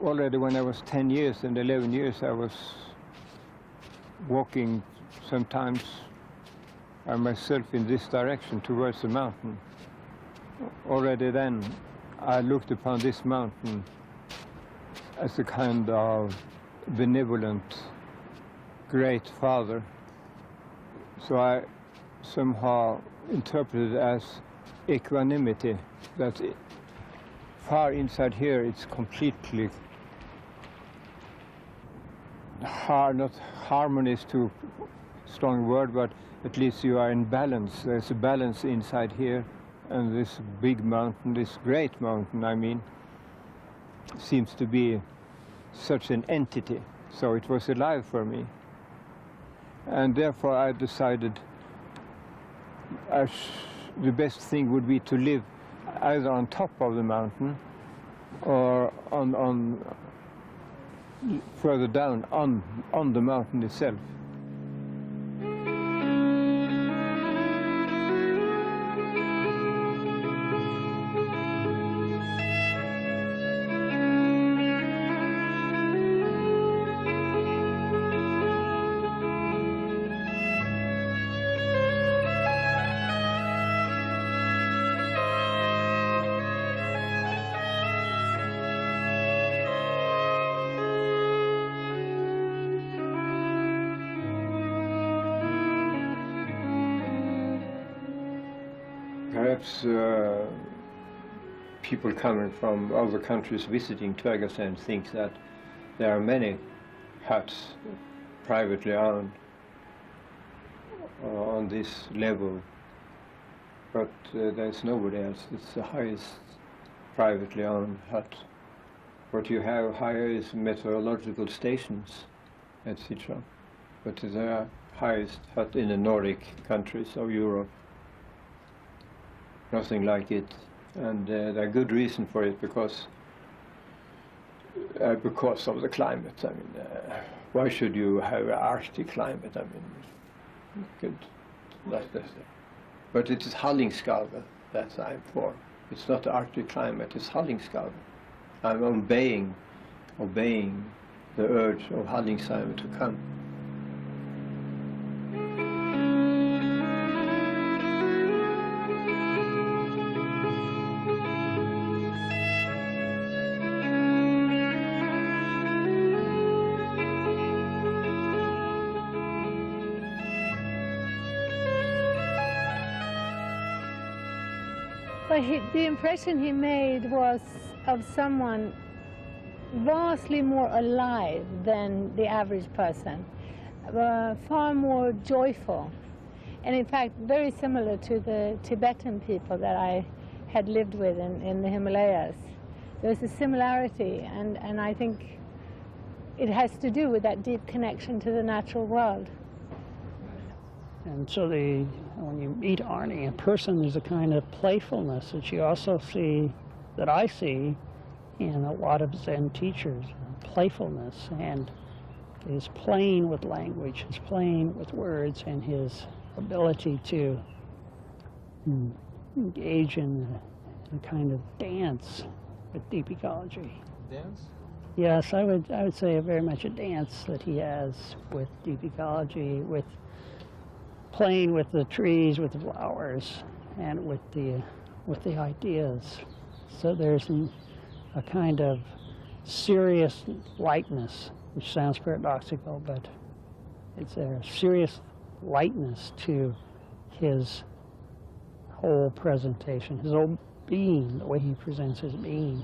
already when I was 10 years and 11 years, I was walking sometimes by myself in this direction towards the mountain. Already then, I looked upon this mountain as a kind of benevolent, great father. So I somehow interpreted it as equanimity, that far inside here it's completely not harmony is too strong word, but at least you are in balance. There's a balance inside here, and this big mountain, this great mountain, I mean, seems to be such an entity. So it was alive for me. And therefore I decided the best thing would be to live either on top of the mountain or on further down on the mountain itself. Perhaps people coming from other countries visiting Tvergasand think that there are many huts privately owned on this level, but there's nobody else. It's the highest privately owned hut. What you have higher is meteorological stations, etc. But the highest hut in the Nordic countries of Europe. Nothing like it, and there are good reason for it because of the climate. I mean, why should you have an Arctic climate? I mean, but it is Hallingskarvet that I'm for. It's not the Arctic climate; it's Hallingskarvet. I'm obeying the urge of Hallingskarvet to come. But the impression he made was of someone vastly more alive than the average person, far more joyful, and in fact very similar to the Tibetan people that I had lived with in the Himalayas. There's a similarity, and I think it has to do with that deep connection to the natural world. And so when you meet Arne in person, there's a kind of playfulness that you also see, that I see in a lot of Zen teachers, playfulness, and his playing with language, his playing with words, and his ability to engage in a kind of dance with deep ecology. Dance? Yes, I would say very much a dance that he has with deep ecology, with playing with the trees, with the flowers, and with the ideas. So there's a kind of serious lightness, which sounds paradoxical, but it's a serious lightness to his whole presentation, his whole being, the way he presents his being.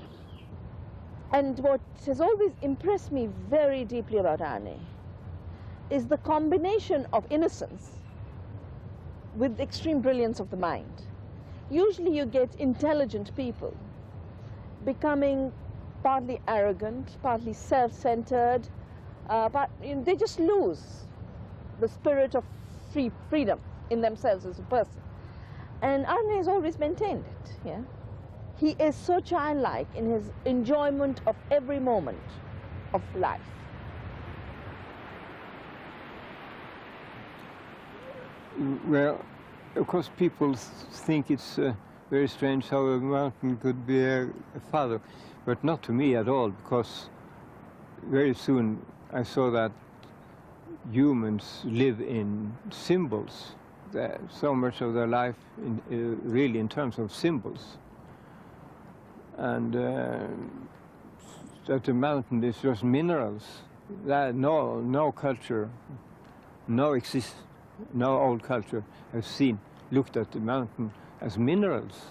And what has always impressed me very deeply about Arne is the combination of innocence with extreme brilliance of the mind. Usually you get intelligent people becoming partly arrogant, partly self-centered, but they just lose the spirit of freedom in themselves as a person. And Arne has always maintained it. Yeah? He is so childlike in his enjoyment of every moment of life. Well, of course, people think it's very strange how a mountain could be a father, but not to me at all, because very soon I saw that humans live in symbols. So much of their life really in terms of symbols. And that the mountain is just minerals. That no culture, no old culture has looked at the mountain as minerals.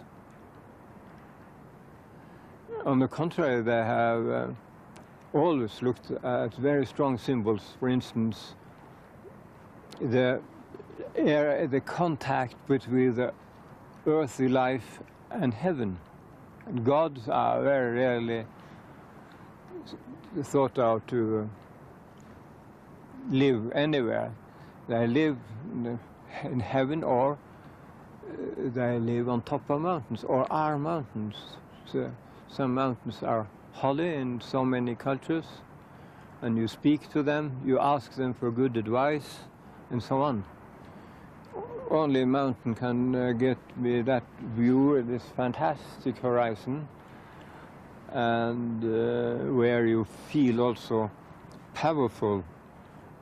On the contrary, they have always looked at very strong symbols. For instance, the contact between the earthly life and heaven. And gods are very rarely thought of to live anywhere. They live in heaven, or they live on top of mountains, or are mountains. So some mountains are holy in so many cultures, and you speak to them, you ask them for good advice, and so on. Only a mountain can get me that view, this fantastic horizon, and where you feel also powerful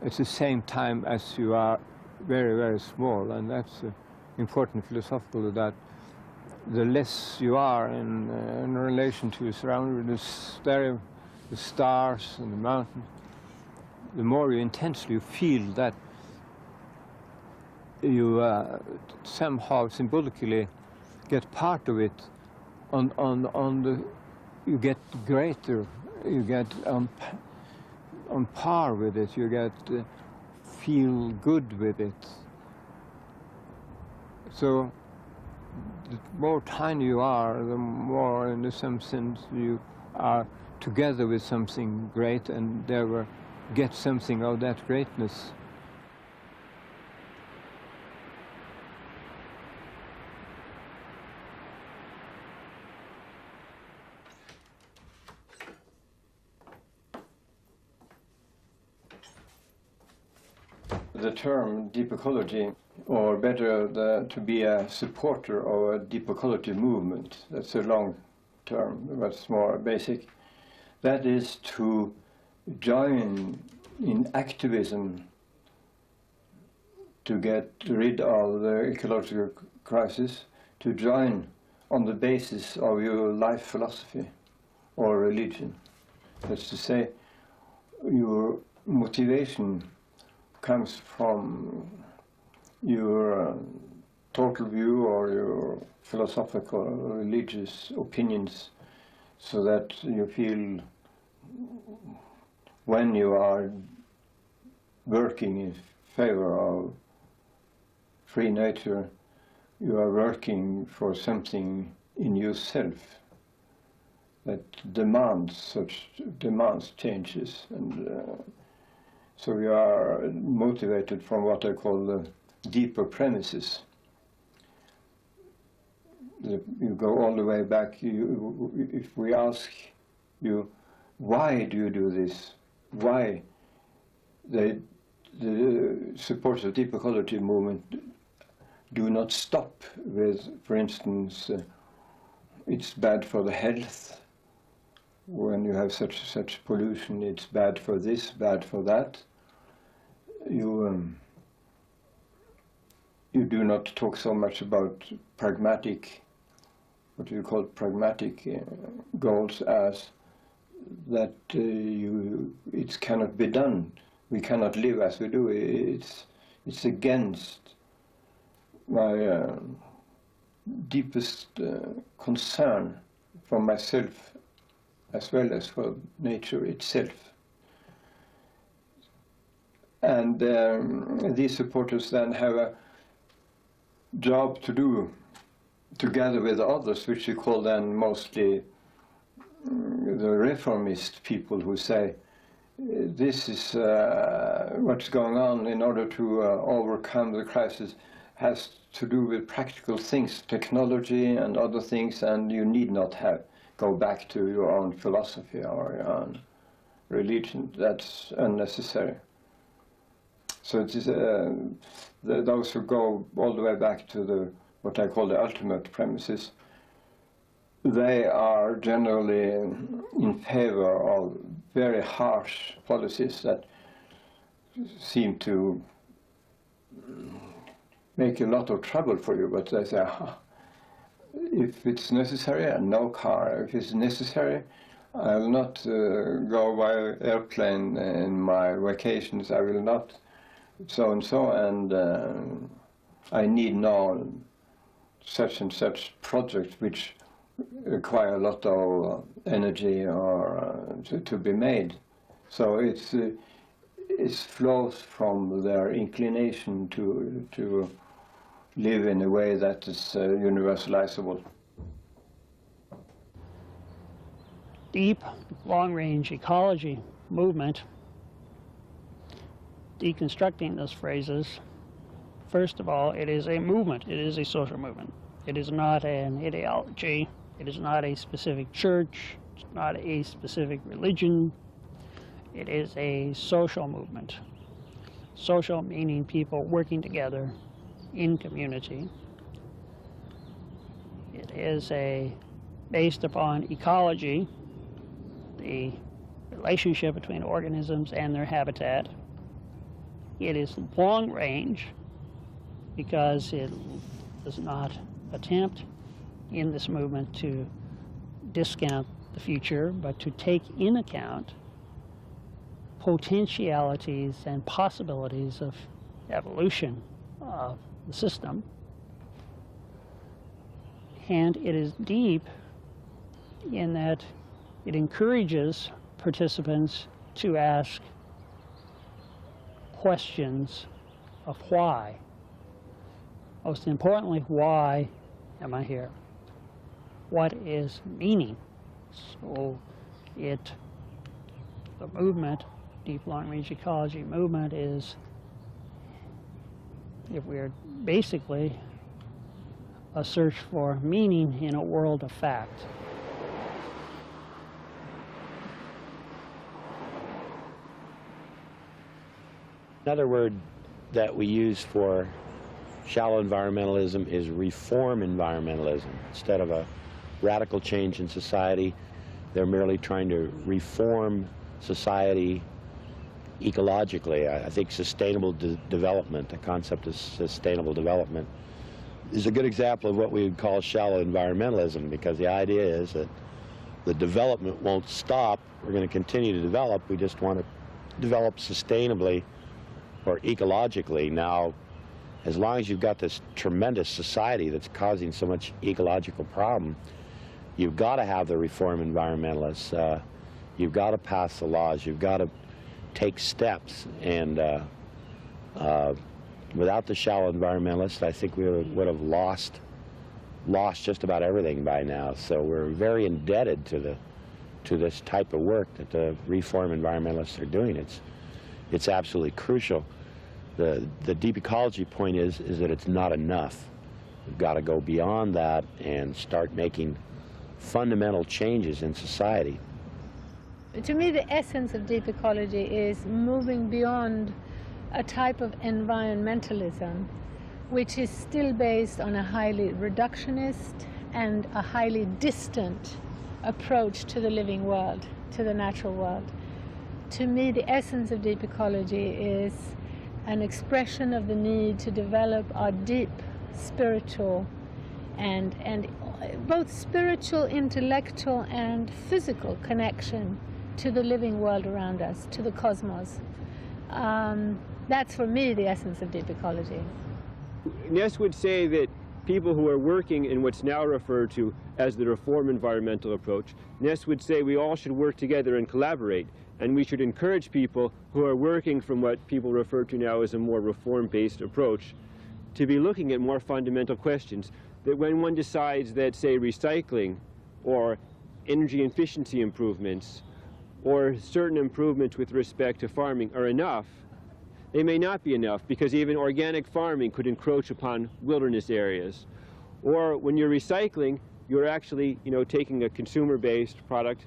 at the same time as you are very, very small. And that's important philosophically, that the less you are in relation to your surroundings, the stars and the mountains, the more you intensely feel that you somehow symbolically get part of it. You get greater, you get on par with it, you get feel good with it. So the more tiny you are, the more, in some sense, you are together with something great, and therefore get something of that greatness. The term deep ecology, or better, to be a supporter of a deep ecology movement, that's a long term, but it's more basic. That is to join in activism to get rid of the ecological crisis, to join on the basis of your life philosophy or religion. That's to say, your motivation comes from your total view or your philosophical or religious opinions, so that you feel when you are working in favor of free nature, you are working for something in yourself that demands changes, and so you are motivated from what I call the deeper premises. You go all the way back. If we ask you, why do you do this? Why? The supporters of the Deep Ecology Movement do not stop with, for instance, it's bad for the health. When you have such pollution, it's bad for this, bad for that. You do not talk so much about pragmatic, what you call pragmatic goals, as that it cannot be done. We cannot live as we do. It's against my deepest concern for myself as well as for nature itself. And these supporters then have a job to do together with others, which we call then mostly the reformist people, who say this is what's going on in order to overcome the crisis has to do with practical things, technology and other things, and you need not go back to your own philosophy or your own religion. That's unnecessary. So it is those who go all the way back to what I call the ultimate premises, they are generally in favor of very harsh policies that seem to make a lot of trouble for you, but they say, if it's necessary, and no car. If it's necessary, I will not go by airplane in my vacations. I will not so and so, and I need no such and such project which require a lot of energy or to be made. So it flows from their inclination to live in a way that is universalizable. Deep, long-range ecology movement, deconstructing those phrases, first of all, it is a movement. It is a social movement. It is not an ideology. It is not a specific church. It's not a specific religion. It is a social movement. Social meaning people working together in community. It is based upon ecology, the relationship between organisms and their habitat. It is long range because it does not attempt in this movement to discount the future, but to take in account potentialities and possibilities of evolution of the system. And it is deep in that it encourages participants to ask questions of why. Most importantly, why am I here? What is meaning? So the movement, Deep Long-Range Ecology Movement, is, if we're basically a search for meaning in a world of fact. Another word that we use for shallow environmentalism is reform environmentalism. Instead of a radical change in society, they're merely trying to reform society ecologically. I think sustainable development, the concept of sustainable development, is a good example of what we would call shallow environmentalism, because the idea is that the development won't stop. We're going to continue to develop. We just want to develop sustainably or ecologically. Now, as long as you've got this tremendous society that's causing so much ecological problem, you've got to have the reform environmentalists. You've got to pass the laws. You've got to take steps. And without the shallow environmentalists, I think we would have lost just about everything by now. So we're very indebted to this type of work that the reform environmentalists are doing. It's absolutely crucial. The deep ecology point is that it's not enough. We've got to go beyond that and start making fundamental changes in society. To me, the essence of deep ecology is moving beyond a type of environmentalism which is still based on a highly reductionist and a highly distant approach to the living world, to the natural world. To me, the essence of deep ecology is an expression of the need to develop our deep spiritual and both spiritual, intellectual, and physical connection to the living world around us, to the cosmos. That's for me the essence of deep ecology. Naess would say that people who are working in what's now referred to as the reform environmental approach, Naess would say we all should work together and collaborate, and we should encourage people who are working from what people refer to now as a more reform-based approach to be looking at more fundamental questions. That when one decides that, say, recycling or energy efficiency improvements or certain improvements with respect to farming are enough, they may not be enough, because even organic farming could encroach upon wilderness areas. Or when you're recycling, you're actually, taking a consumer-based product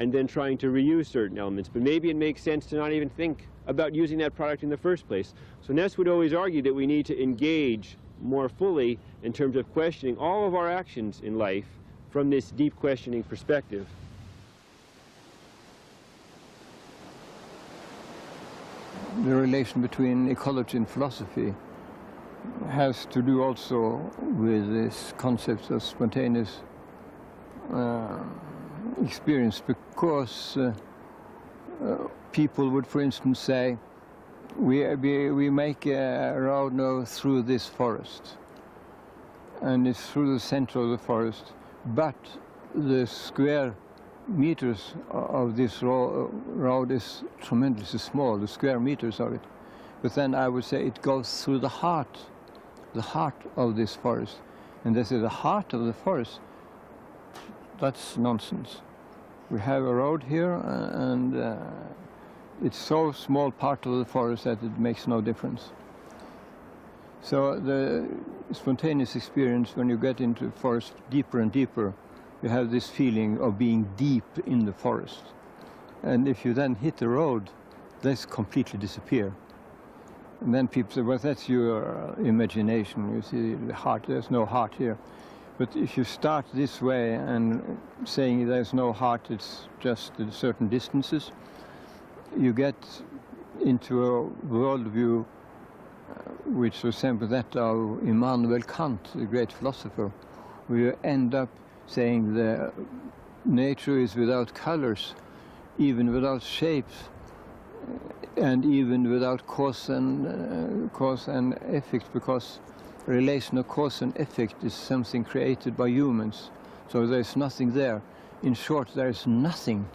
and then trying to reuse certain elements. But maybe it makes sense to not even think about using that product in the first place. So Naess would always argue that we need to engage more fully in terms of questioning all of our actions in life from this deep questioning perspective. the relation between ecology and philosophy has to do also with this concept of spontaneous experience, because people would, for instance, say, we make a road now through this forest, and it's through the center of the forest, but the square meters of this road is tremendously small, the square meters of it. But then I would say it goes through the heart of this forest. And they say the heart of the forest, that's nonsense. We have a road here, and it's so small part of the forest that it makes no difference. So the spontaneous experience, when you get into the forest deeper and deeper, you have this feeling of being deep in the forest. And if you then hit the road, this completely disappear. And then people say, well, that's your imagination. You see the heart, there's no heart here. But if you start this way and saying there's no heart, it's just at certain distances, you get into a worldview which resembles that of Immanuel Kant, the great philosopher, where you end up saying the nature is without colors, even without shapes, and even without cause and effect, because relation of cause and effect is something created by humans. So there's nothing there. In short, there is nothing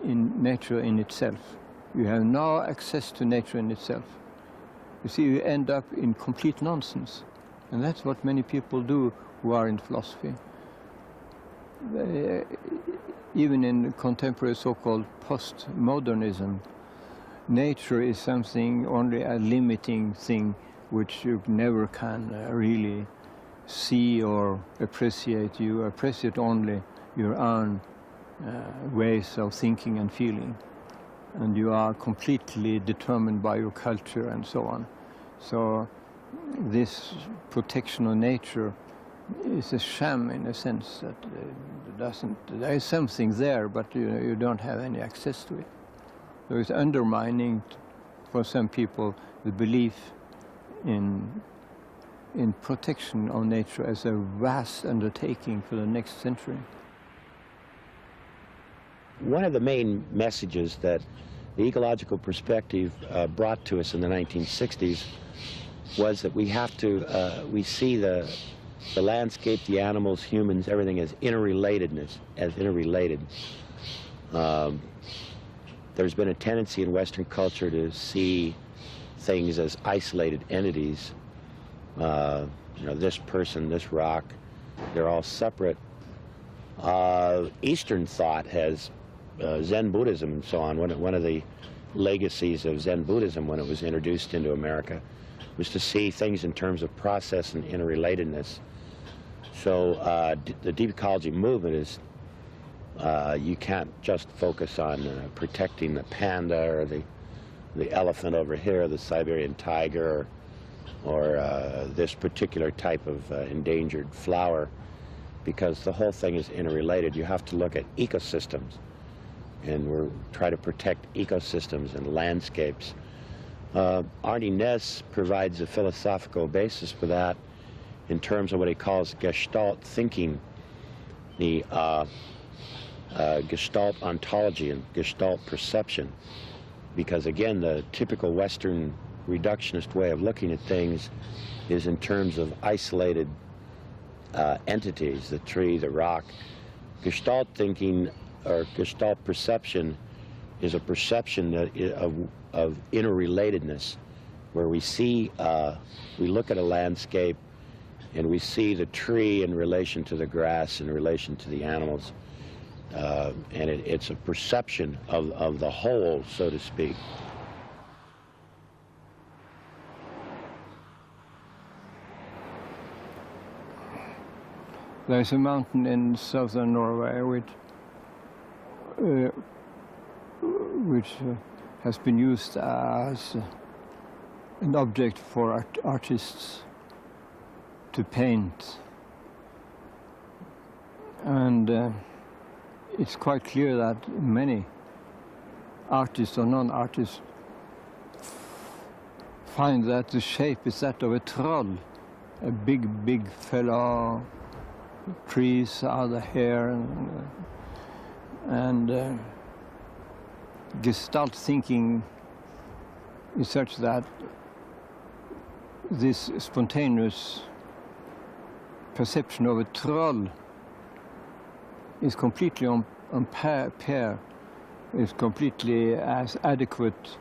in nature in itself. You have no access to nature in itself. You see, you end up in complete nonsense. And that's what many people do who are in philosophy. Even in contemporary so-called postmodernism, nature is something, only a limiting thing which you never can really see or appreciate. You appreciate only your own ways of thinking and feeling. And you are completely determined by your culture and so on. So this protection of nature is a sham in a sense that there is something there, but you don't have any access to it. So it's undermining, for some people, the belief in protection of nature as a vast undertaking for the next century. One of the main messages that the ecological perspective brought to us in the 1960s was that we have to, we see the landscape, the animals, humans, everything as interrelatedness, as interrelated. There's been a tendency in Western culture to see things as isolated entities. You know, this person, this rock, they're all separate. Eastern thought has Zen Buddhism and so on. One of the legacies of Zen Buddhism when it was introduced into America was to see things in terms of process and interrelatedness. So the Deep Ecology Movement is, you can't just focus on protecting the panda or the elephant over here, the Siberian tiger, or this particular type of endangered flower, because the whole thing is interrelated. You have to look at ecosystems, and we're trying to protect ecosystems and landscapes. Arne Naess provides a philosophical basis for that in terms of what he calls Gestalt thinking, the Gestalt ontology and Gestalt perception. Because again, the typical Western reductionist way of looking at things is in terms of isolated entities, the tree, the rock. Gestalt thinking or Gestalt perception is a perception that of interrelatedness, where we see, we look at a landscape and we see the tree in relation to the grass, in relation to the animals, and it's a perception of the whole, so to speak. There's a mountain in southern Norway which has been used as an object for artists to paint. And it's quite clear that many artists or non-artists find that the shape is that of a troll, a big fellow. Trees are the hair, and Gestalt thinking is such that this spontaneous perception of a troll is completely on pair, is completely as adequate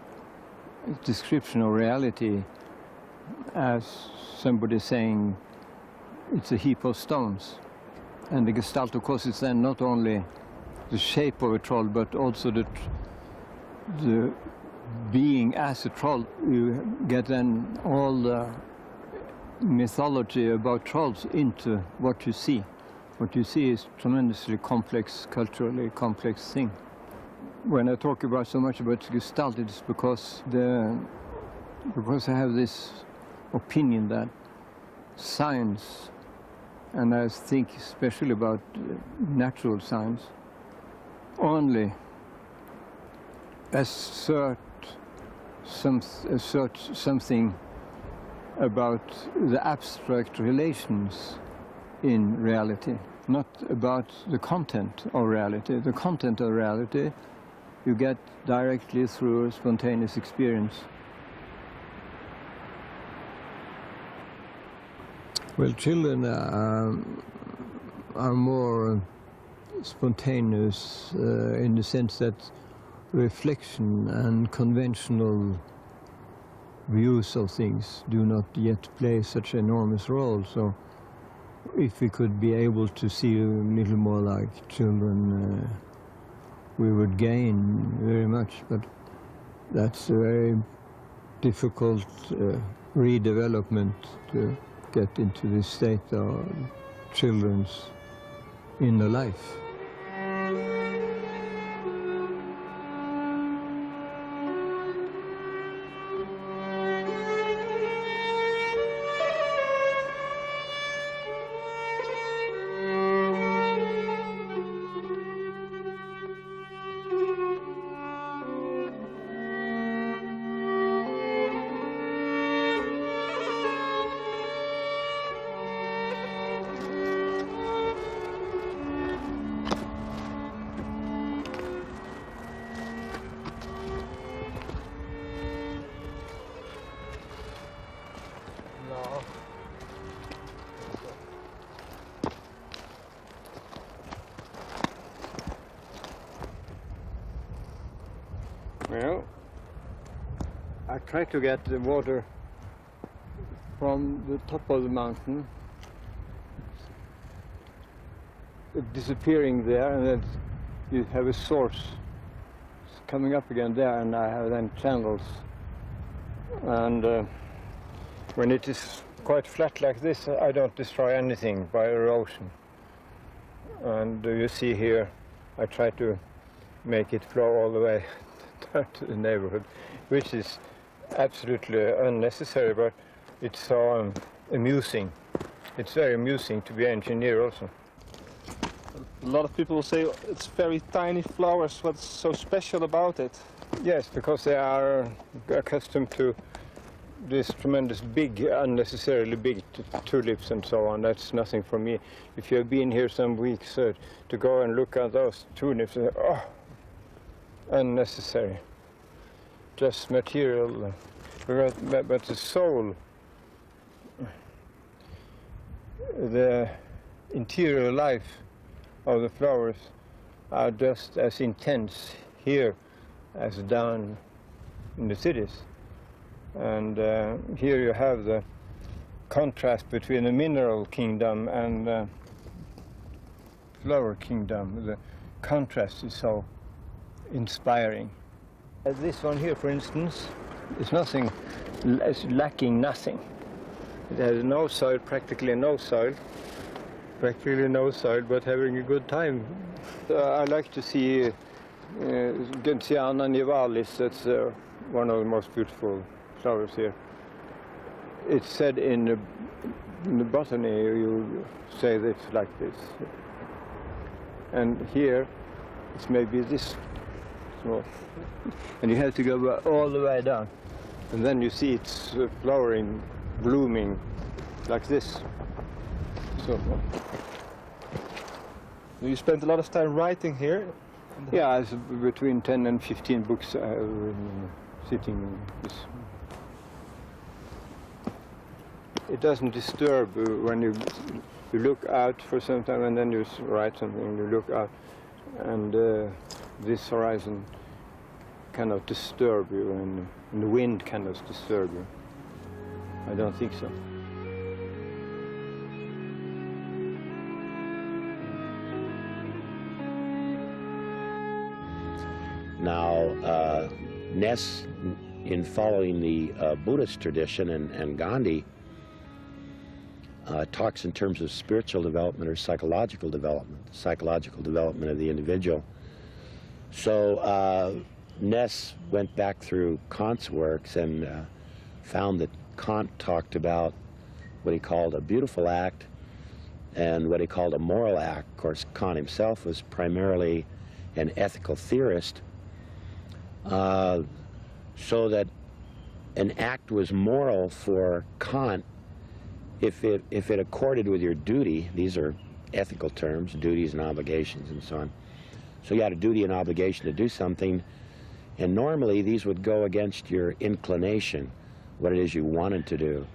description of reality as somebody saying it's a heap of stones. And the Gestalt, of course, is then not only the shape of a troll, but also the being as a troll. You get then all the mythology about trolls into what you see. What you see is tremendously complex, culturally complex thing. When I talk about so much about Gestalt, it's because I have this opinion that science, and I think especially about natural science, only assert something about the abstract relations in reality, not about the content of reality. The content of reality you get directly through spontaneous experience. Well, children are more spontaneous in the sense that reflection and conventional views of things do not yet play such an enormous role. So if we could be able to see a little more like children, we would gain very much, but that's a very difficult redevelopment to get into this state of children's inner life. Well, I try to get the water from the top of the mountain, disappearing there, and then you have a source coming up again there, and I have then channels. And when it is quite flat like this, I don't destroy anything by erosion. And you see here, I try to make it flow all the way to the neighborhood, which is absolutely unnecessary, but it's so amusing. It's very amusing to be an engineer also. A lot of people say it's very tiny flowers. What's so special about it? Yes, because they are accustomed to this tremendous big, unnecessarily big tulips and so on. That's nothing for me. If you've been here some weeks to go and look at those tulips, oh, unnecessary, just material. But the soul, the interior life of the flowers are just as intense here as down in the cities. And here you have the contrast between the mineral kingdom and the flower kingdom. The contrast is so inspiring. This one here, for instance, is nothing, it's lacking nothing. It has no soil, practically no soil, but having a good time. I like to see Mountain Arne Naess. That's one of the most beautiful flowers here. It's said in the botany, you say that it's like this. And here, it's maybe this small. And you have to go all the way down. And then you see it's flowering, blooming, like this. So, You spent a lot of time writing here? yeah, it's between 10 and 15 books sitting in this. It doesn't disturb when you look out for some time and then you write something, you look out, and this horizon cannot disturb you, and the wind cannot disturb you. I don't think so. Now, Naess, in following the Buddhist tradition and Gandhi, talks in terms of spiritual development or psychological development of the individual. So Naess went back through Kant's works and found that Kant talked about what he called a beautiful act and what he called a moral act. Of course, Kant himself was primarily an ethical theorist, so that an act was moral for Kant if it accorded with your duty. These are ethical terms, duties and obligations and so on. So you had a duty and obligation to do something, and normally these would go against your inclination, what it is you wanted to do.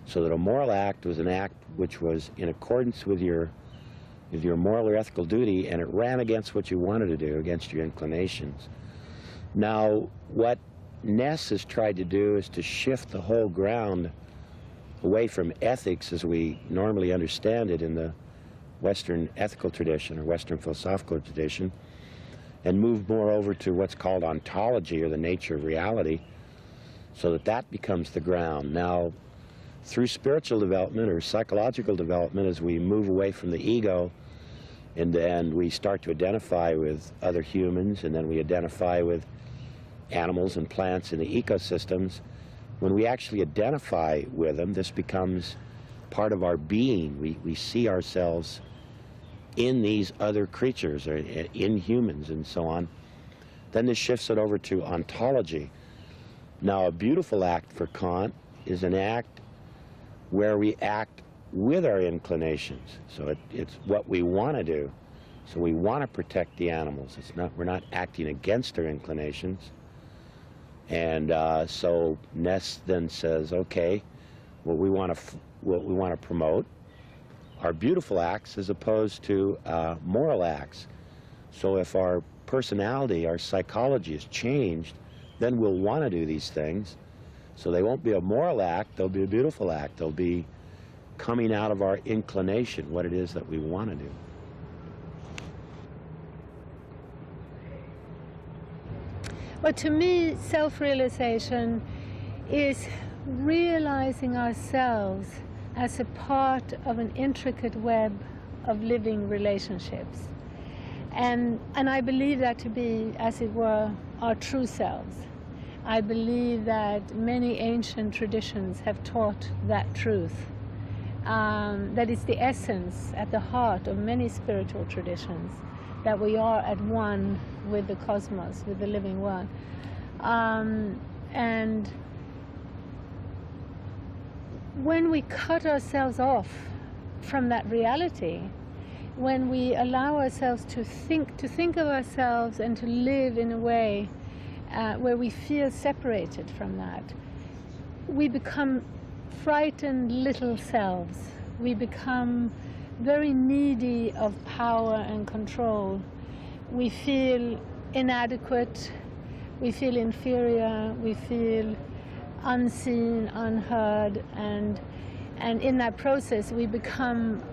So that a moral act was an act which was in accordance with your moral or ethical duty, and it ran against what you wanted to do, against your inclinations. Now, what Naess has tried to do is to shift the whole ground away from ethics as we normally understand it in the Western ethical tradition or Western philosophical tradition, and move more over to what's called ontology, or the nature of reality, so that that becomes the ground. Now, through spiritual development or psychological development, as we move away from the ego and then we start to identify with other humans, and then we identify with animals and plants in the ecosystems, when we actually identify with them, this becomes part of our being. We see ourselves in these other creatures, or in humans and so on. Then this shifts it over to ontology. Now, a beautiful act for Kant is an act where we act with our inclinations. So it's what we want to do. So we want to protect the animals. We're not acting against our inclinations. And so Naess then says, okay, what we want to promote are beautiful acts as opposed to moral acts. So if our personality, our psychology is changed, then we'll want to do these things. So they won't be a moral act, they'll be a beautiful act. They'll be coming out of our inclination, what it is that we want to do. Well, to me, self-realization is realizing ourselves as a part of an intricate web of living relationships. And I believe that to be, as it were, our true selves. I believe that many ancient traditions have taught that truth. That is the essence at the heart of many spiritual traditions, that we are at one with the cosmos, with the living world. And when we cut ourselves off from that reality, when we allow ourselves to think of ourselves and to live in a way where we feel separated from that, we become frightened little selves. We become very needy of power and control. We feel inadequate, we feel inferior, we feel unseen, unheard, and in that process we become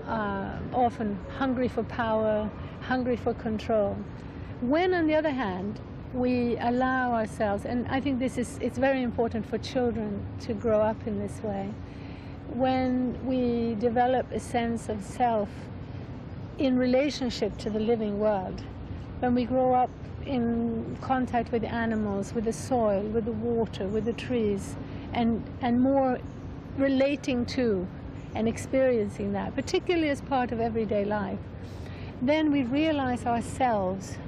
often hungry for power, hungry for control. When, on the other hand, we allow ourselves, and I think it's very important for children to grow up in this way, when we develop a sense of self in relationship to the living world, when we grow up in contact with the animals, with the soil, with the water, with the trees, and more relating to and experiencing that, particularly as part of everyday life, then we realize ourselves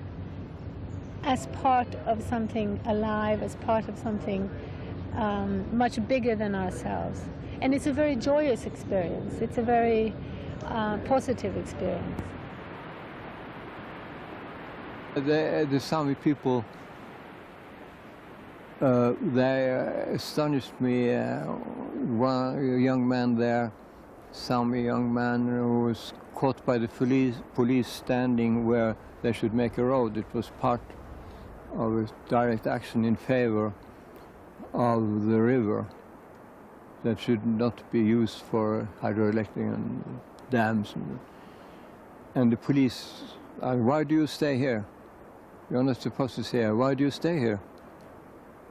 as part of something alive, as part of something much bigger than ourselves. And it's a very joyous experience. It's a very positive experience. The Sami people, they astonished me. One young man there, Sami young man, who was caught by the police standing where they should make a road. It was part of a direct action in favor of the river that should not be used for hydroelectric and dams. And the police, why do you stay here? You're not supposed to stay here. Why do you stay here?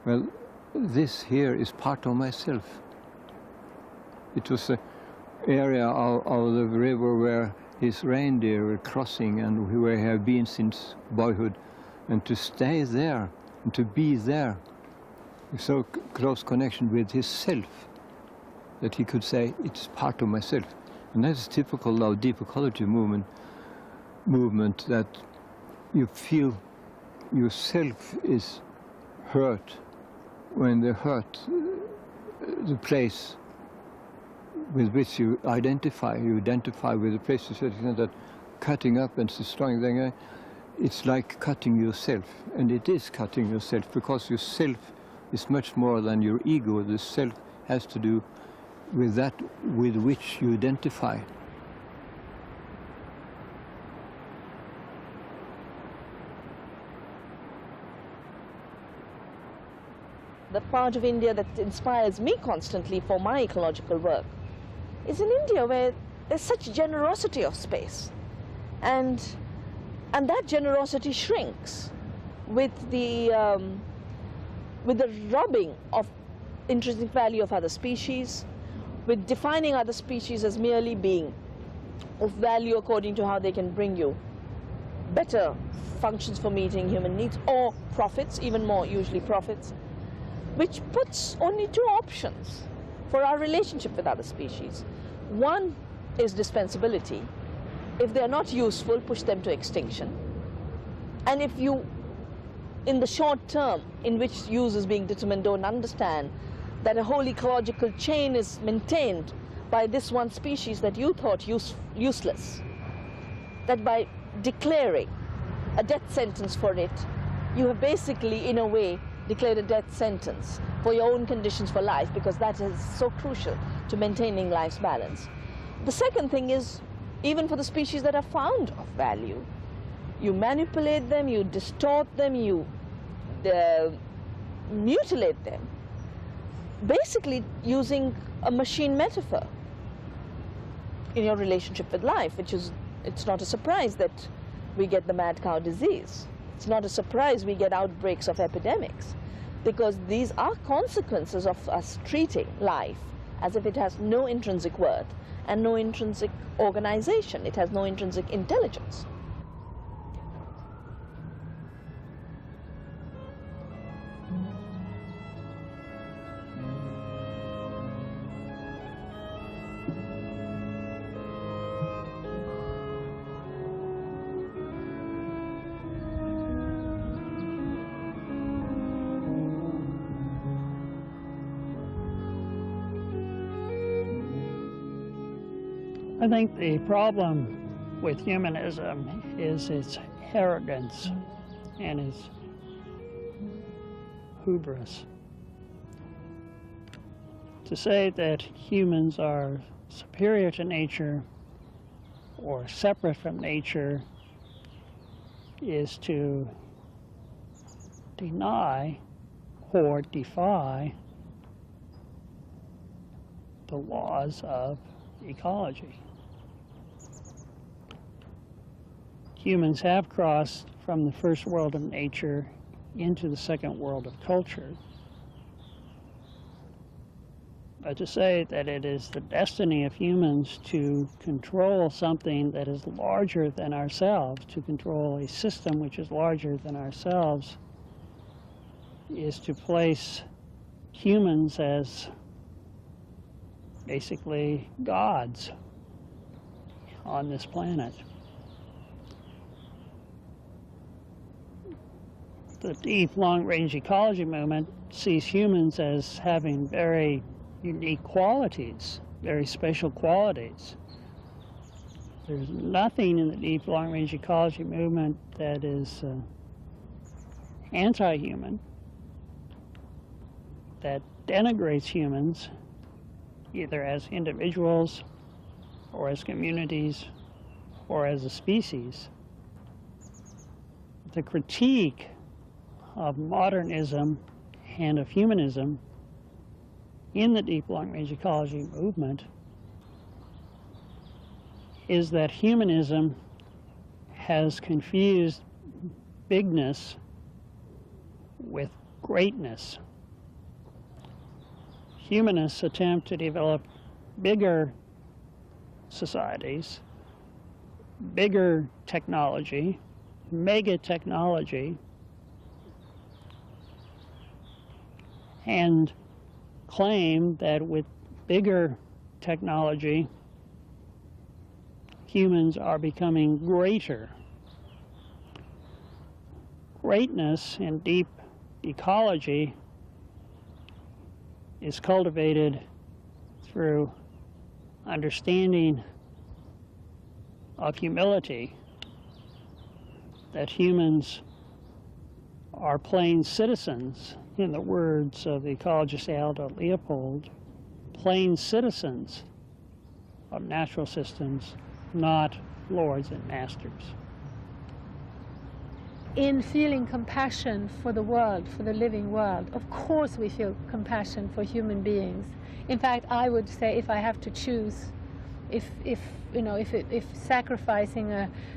Well, this here is part of myself. It was an area of the river where his reindeer were crossing and where he had been since boyhood. And to stay there and to be there, so close connection with his self that he could say, it's part of myself. And that's typical of Deep Ecology Movement that you feel yourself is hurt when they hurt the place with which you identify. You identify with the place to such an extent that cutting up and destroying them, it's like cutting yourself. And it is cutting yourself, because yourself is much more than your ego. The self has to do with that with which you identify. The part of India that inspires me constantly for my ecological work is in India, where there's such generosity of space. And that generosity shrinks with the robbing of intrinsic value of other species, with defining other species as merely being of value according to how they can bring you better functions for meeting human needs, or profits, even more usually profits, which puts only two options for our relationship with other species. One is dispensability. If they're not useful, push them to extinction. And if you, in the short term in which use is being determined, don't understand that a whole ecological chain is maintained by this one species that you thought useless, that by declaring a death sentence for it, you have basically, in a way, declared a death sentence for your own conditions for life, because that is so crucial to maintaining life's balance. The second thing is, even for the species that are found of value, you manipulate them, you distort them, you mutilate them, basically using a machine metaphor in your relationship with life, which is, it's not a surprise that we get the mad cow disease. It's not a surprise we get outbreaks of epidemics, because these are consequences of us treating life as if it has no intrinsic worth and no intrinsic organization. It has no intrinsic intelligence. I think the problem with humanism is its arrogance and its hubris. To say that humans are superior to nature or separate from nature is to deny or defy the laws of ecology. Humans have crossed from the first world of nature into the second world of culture. But to say that it is the destiny of humans to control something that is larger than ourselves, to control a system which is larger than ourselves, is to place humans as basically gods on this planet. the deep long-range ecology movement sees humans as having very unique qualities, very special qualities. There's nothing in the deep long-range ecology movement that is anti-human, that denigrates humans either as individuals or as communities or as a species. The critique of modernism and of humanism in the deep long-range ecology movement is that humanism has confused bigness with greatness. Humanists attempt to develop bigger societies, bigger technology, mega technology, and claim that with bigger technology, humans are becoming greater. Greatness in deep ecology is cultivated through understanding of humility, that humans are plain citizens, in the words of the ecologist Aldo Leopold, plain citizens of natural systems, not lords and masters. In feeling compassion for the world, for the living world, of course we feel compassion for human beings. In fact, I would say if I have to choose, if sacrificing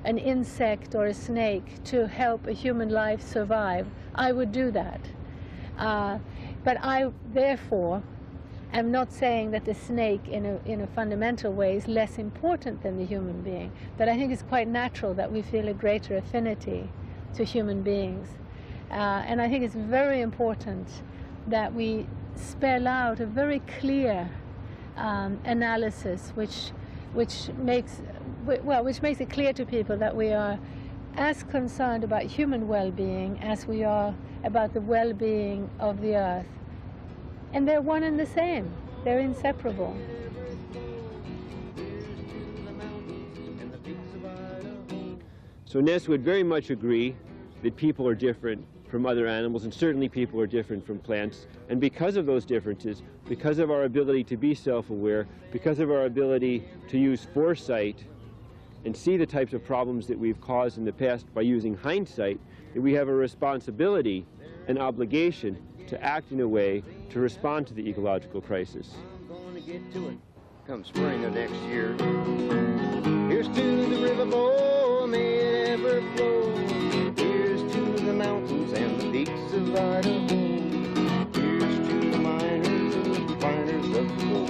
an insect or a snake to help a human life survive, I would do that. But I, therefore, am not saying that the snake in a fundamental way is less important than the human being, but I think it's quite natural that we feel a greater affinity to human beings. And I think it's very important that we spell out a very clear analysis which makes it clear to people that we are as concerned about human well-being as we are about the well-being of the earth. And they're one and the same. They're inseparable. So Naess would very much agree that people are different from other animals, and certainly people are different from plants. And because of those differences, because of our ability to be self-aware, because of our ability to use foresight and see the types of problems that we've caused in the past by using hindsight, that we have a responsibility, an obligation to act in a way to respond to the ecological crisis. Come spring of next year, here's to the river, boy, may it ever flow. Here's to the mountains and the peaks of Idaho. Here's to the miners and the refiners of coal.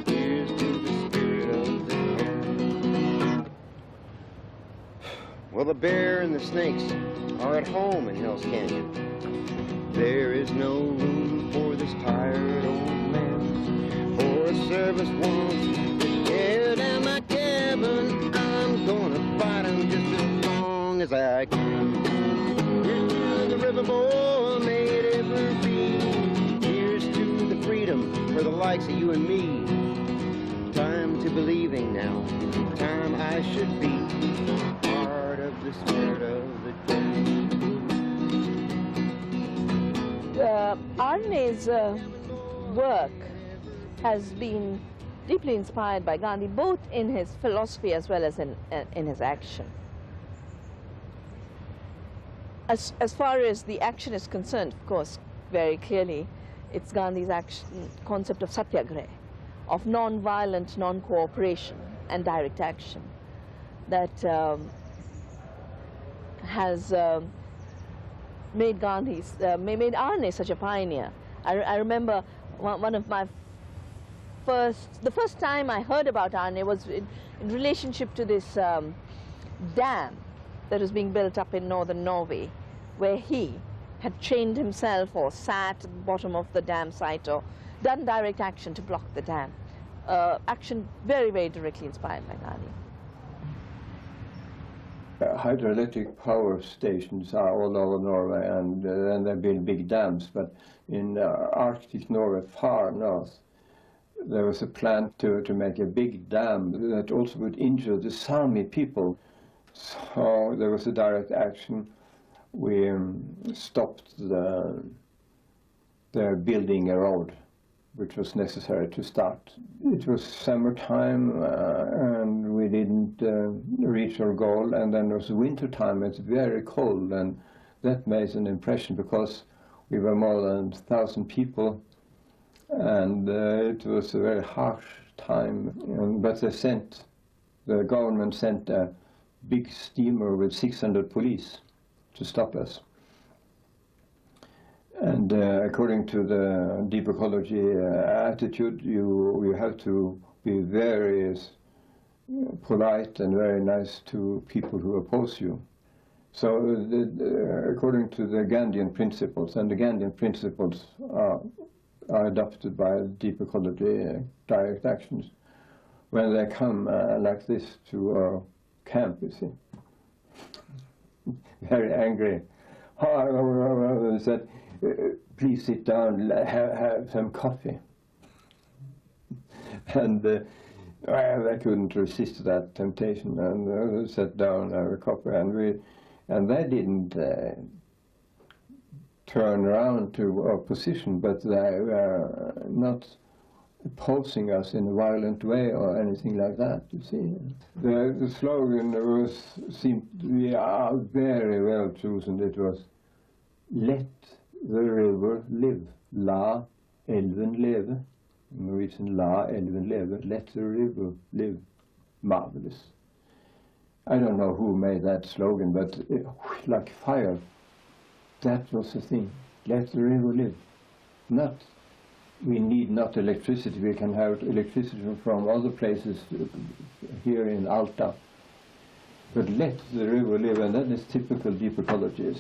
Here's to the spirit of the air. Well, the bear and the snakes are at home in Hell's Canyon. There is no room for this tired old man. Forest Service wants to tear down my cabin. I'm gonna fight him just as long as I can. Here's to the river, boy, may it ever be. Here's to the freedom for the likes of you and me. Time to believing now, time I should be part of the spirit of the day. Arne's work has been deeply inspired by Gandhi, both in his philosophy as well as in his action. As far as the action is concerned, of course, very clearly, it's Gandhi's concept of satyagraha, of non-violent, non-cooperation and direct action that has made made Arne such a pioneer. I remember one of my the first time I heard about Arne was in relationship to this dam that was being built up in northern Norway, where he had chained himself or sat at the bottom of the dam site or done direct action to block the dam. Action very, very directly inspired by Gandhi. Hydroelectric power stations are all over Norway, and then they build big dams. But in Arctic Norway, far north, there was a plan to make a big dam that also would injure the Sami people. So there was a direct action. We stopped the building a road, which was necessary to start. It was summertime, and we didn't reach our goal, and then it was winter time. It's very cold, and that made an impression because we were more than 1,000 people, and it was a very harsh time. But the government sent a big steamer with 600 police to stop us. And according to the Deep Ecology attitude, you have to be very polite and very nice to people who oppose you. So according to the Gandhian principles, and the Gandhian principles are adopted by Deep Ecology direct actions, when they come like this to our camp, you see, very angry. They said, please sit down, have some coffee. And I couldn't resist that temptation, and they sat down, have a coffee, and they didn't turn around to our position, but they were not opposing us in a violent way or anything like that, you see. The slogan seemed to be very well chosen. It was, let the river live. La elven leve. Norwegian, la elven leve. Let the river live. Marvelous. I don't know who made that slogan, but like fire, that was the thing. Let the river live. We need not electricity. We can have electricity from other places here in Alta. But let the river live, and that is typical Deep Ecology.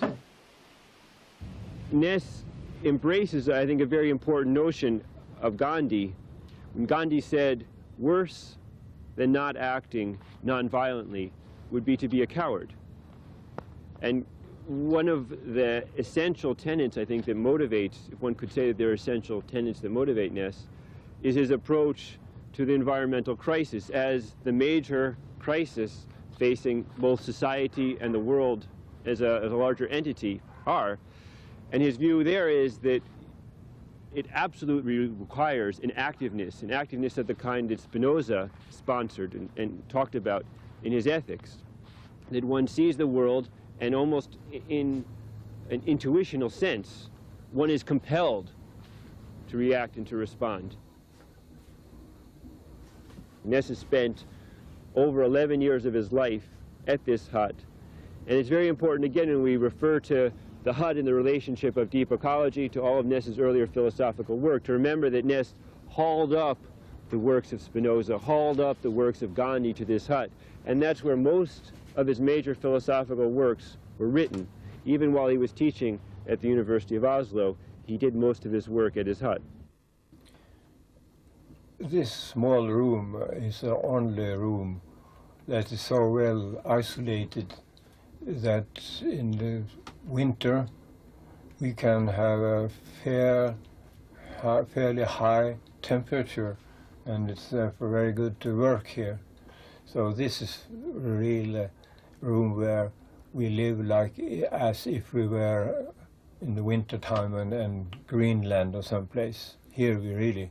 Naess embraces, I think, a very important notion of Gandhi. When Gandhi said, worse than not acting non-violently would be to be a coward. And one of the essential tenets, I think, that motivates, if one could say that there are essential tenets that motivate Naess, is his approach to the environmental crisis as the major crisis facing both society and the world as a larger entity are. And his view there is that it absolutely requires an activeness of the kind that Spinoza sponsored and talked about in his Ethics, that one sees the world and almost in an intuitional sense, one is compelled to react and to respond. Naess has spent over 11 years of his life at this hut. And it's very important, again, when we refer to the hut in the relationship of deep ecology to all of Naess's earlier philosophical work, to remember that Naess hauled up the works of Spinoza, hauled up the works of Gandhi to this hut. And that's where most of his major philosophical works were written. Even while he was teaching at the University of Oslo, he did most of his work at his hut. This small room is the only room that is so well isolated that in the winter we can have a fairly high temperature, and it's therefore very good to work here. So this is a real room where we live like as if we were in the winter time and Greenland or someplace. Here we really,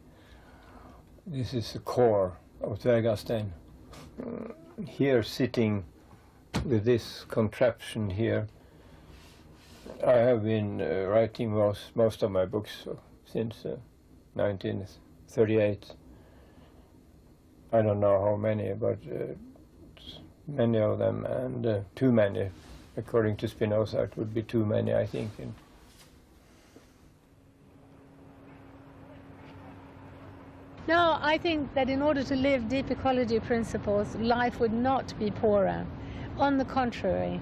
this is the core of Tvergastein. Here sitting with this contraption here, I have been writing most of my books since 1938. I don't know how many, but many of them, and too many. According to Spinoza, it would be too many, I think. No, I think that in order to live deep ecology principles, life would not be poorer. On the contrary,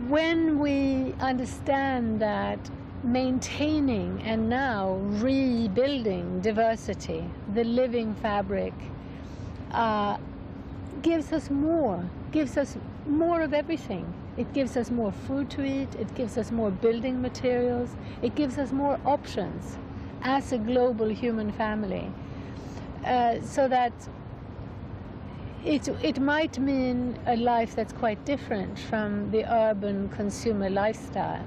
when we understand that maintaining and now rebuilding diversity, the living fabric, gives us more gives us more of everything. It gives us more food to eat, it gives us more building materials, it gives us more options as a global human family. So that it might mean a life that's quite different from the urban consumer lifestyle.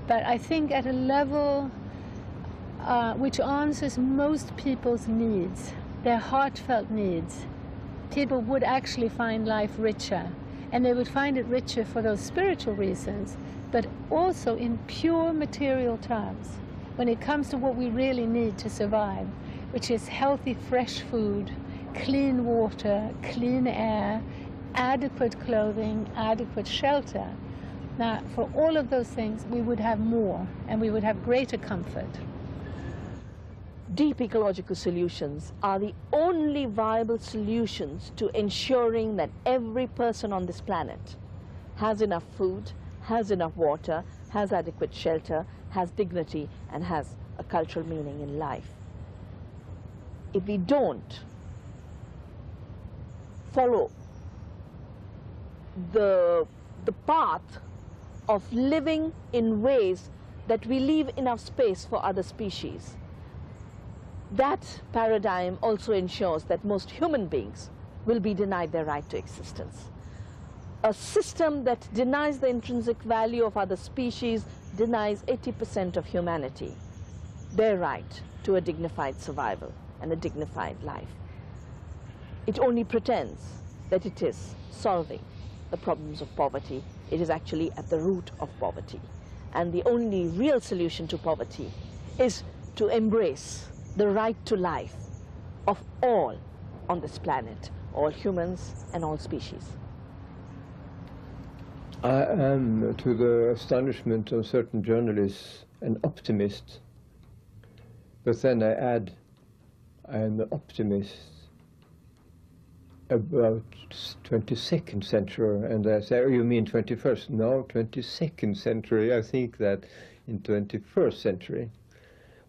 But I think at a level which answers most people's needs, their heartfelt needs, people would actually find life richer. And they would find it richer for those spiritual reasons, but also in pure material terms, when it comes to what we really need to survive, which is healthy, fresh food, clean water, clean air, adequate clothing, adequate shelter. Now, for all of those things, we would have more, and we would have greater comfort. Deep ecological solutions are the only viable solutions to ensuring that every person on this planet has enough food, has enough water, has adequate shelter, has dignity, and has a cultural meaning in life. If we don't follow the path of living in ways that we leave enough space for other species, that paradigm also ensures that most human beings will be denied their right to existence. A system that denies the intrinsic value of other species denies 80% of humanity their right to a dignified survival and a dignified life. It only pretends that it is solving the problems of poverty. It is actually at the root of poverty. And the only real solution to poverty is to embrace the right to life of all on this planet, all humans and all species. I am, to the astonishment of certain journalists, an optimist. But then I add, I am an optimist about 22nd century, and I say, oh, you mean 21st? No, 22nd century. I think that in 21st century,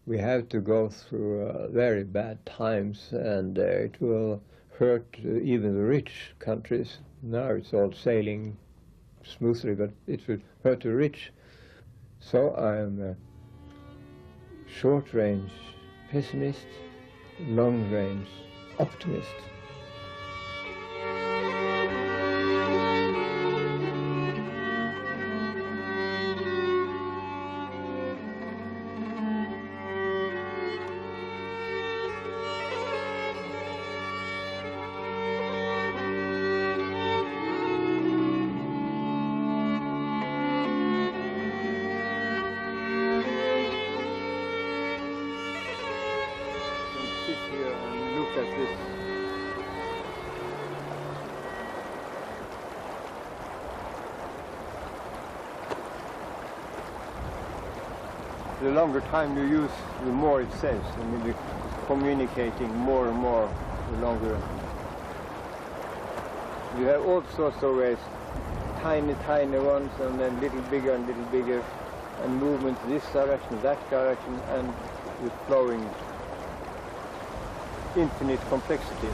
we have to go through very bad times, and it will hurt even the rich countries. Now it's all sailing smoothly, but it will hurt the rich. So I am a short-range pessimist, long-range optimist. The longer time you use, the more it saves. I mean, you're communicating more and more the longer. You have all sorts of ways, tiny, tiny ones, and then little bigger, and movements this direction, that direction, and with flowing infinite complexity.